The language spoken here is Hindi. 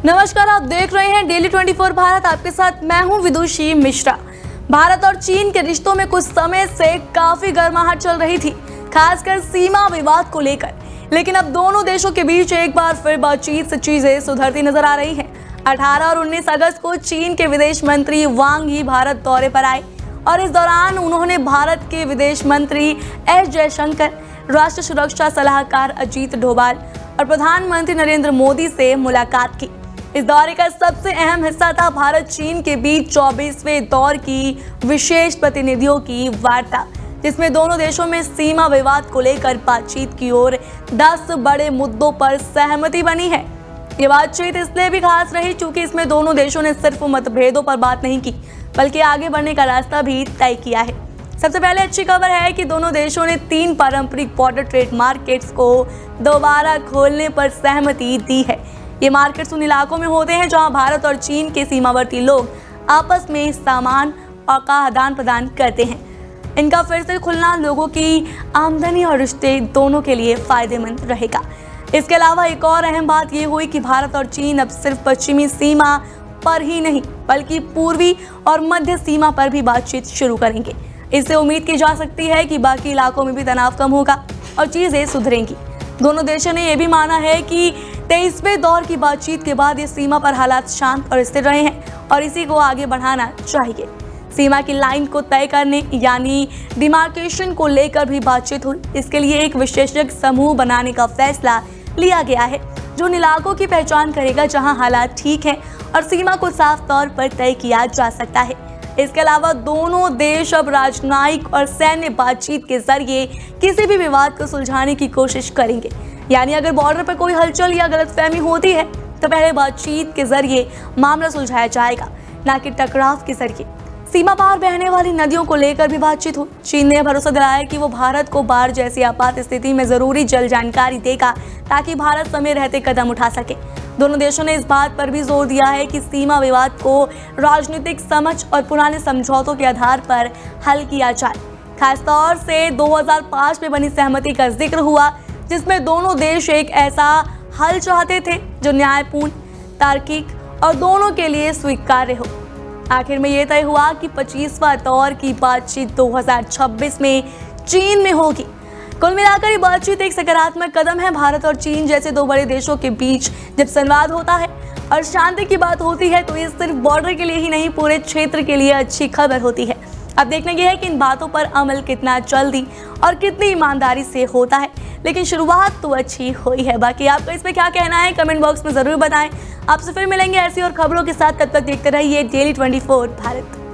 नमस्कार, आप देख रहे हैं डेली 24 भारत। आपके साथ मैं हूं विदुषी मिश्रा। भारत और चीन के रिश्तों में कुछ समय से काफी गर्माहट चल रही थी, खासकर सीमा विवाद को लेकर। लेकिन अब दोनों देशों के बीच एक बार फिर बातचीत से चीजें सुधरती नजर आ रही हैं। 18 और 19 अगस्त को चीन के विदेश मंत्री वांग ही भारत दौरे पर आए और इस दौरान उन्होंने भारत के विदेश मंत्री एस जयशंकर, राष्ट्रीय सुरक्षा सलाहकार अजीत डोभाल और प्रधानमंत्री नरेंद्र मोदी से मुलाकात की। इस दौरे का सबसे अहम हिस्सा था भारत चीन के बीच 24वें दौर की विशेष प्रतिनिधियों की वार्ता, जिसमें दोनों देशों में सीमा विवाद को लेकर बातचीत की ओर 10 बड़े मुद्दों पर सहमति बनी है। ये बातचीत इसलिए भी खास रही क्योंकि इसमें दोनों देशों ने सिर्फ मतभेदों पर बात नहीं की, बल्कि आगे बढ़ने का रास्ता भी तय किया है। सबसे पहले अच्छी खबर है कि दोनों देशों ने 3 पारंपरिक बॉर्डर ट्रेड मार्केट्स को दोबारा खोलने पर सहमति दी है। ये मार्केट्स उन इलाकों में होते हैं जहां भारत और चीन के सीमावर्ती लोग आपस में सामान और का आदान प्रदान करते हैं। इनका फिर से खुलना लोगों की आमदनी और रिश्ते दोनों के लिए फायदेमंद रहेगा। इसके अलावा एक और अहम बात ये हुई कि भारत और चीन अब सिर्फ पश्चिमी सीमा पर ही नहीं, बल्कि पूर्वी और मध्य सीमा पर भी बातचीत शुरू करेंगे। इससे उम्मीद की जा सकती है कि बाकी इलाकों में भी तनाव कम होगा और चीजें सुधरेंगी। दोनों देशों ने यह भी माना है कि 23वें दौर की बातचीत के बाद ये सीमा पर हालात शांत और स्थिर रहे हैं और इसी को आगे बढ़ाना चाहिए। सीमा की लाइन को तय करने यानी डिमार्केशन को लेकर भी बातचीत हुई। इसके लिए एक विशेषज्ञ समूह बनाने का फैसला लिया गया है, जो उन इलाकों की पहचान करेगा जहां हालात ठीक हैं और सीमा को साफ तौर पर तय किया जा सकता है। इसके अलावा दोनों देश अब राजनयिक और सैन्य बातचीत के जरिए किसी भी विवाद को सुलझाने की कोशिश करेंगे। यानी अगर बॉर्डर पर कोई हलचल या गलतफहमी होती है तो पहले बातचीत के जरिए मामला सुलझाया जाएगा, ना कि टकराव के जरिए। सीमा पार बहने वाली नदियों को लेकर भी बातचीत हुई। चीन ने भरोसा दिलाया कि वो भारत को बाढ़ जैसी आपात स्थिति में जरूरी जल जानकारी देगा ताकि भारत समय रहते कदम उठा सके। दोनों देशों ने इस बात पर भी जोर दिया है कि सीमा विवाद को राजनीतिक समझ और पुराने समझौतों के आधार पर हल किया जाए। खासतौर से 2005 में बनी सहमति का जिक्र हुआ, जिसमें दोनों देश एक ऐसा हल चाहते थे जो न्यायपूर्ण, तार्किक और दोनों के लिए स्वीकार्य हो। आखिर में ये तय हुआ कि 25वां दौर की बातचीत 2026 में चीन में होगी। कुल मिलाकर ये बातचीत एक सकारात्मक कदम है। भारत और चीन जैसे 2 बड़े देशों के बीच जब संवाद होता है और शांति की बात होती है तो ये सिर्फ बॉर्डर के लिए ही नहीं, पूरे क्षेत्र के लिए अच्छी खबर होती है। अब देखने की है कि इन बातों पर अमल कितना जल्दी और कितनी ईमानदारी से होता है, लेकिन शुरुआत तो अच्छी हुई है। बाकी आपका इसमें क्या कहना है, कमेंट बॉक्स में जरूर बताएं। आपसे फिर मिलेंगे ऐसी और खबरों के साथ। तब तक देखते रहिए डेली 24 भारत।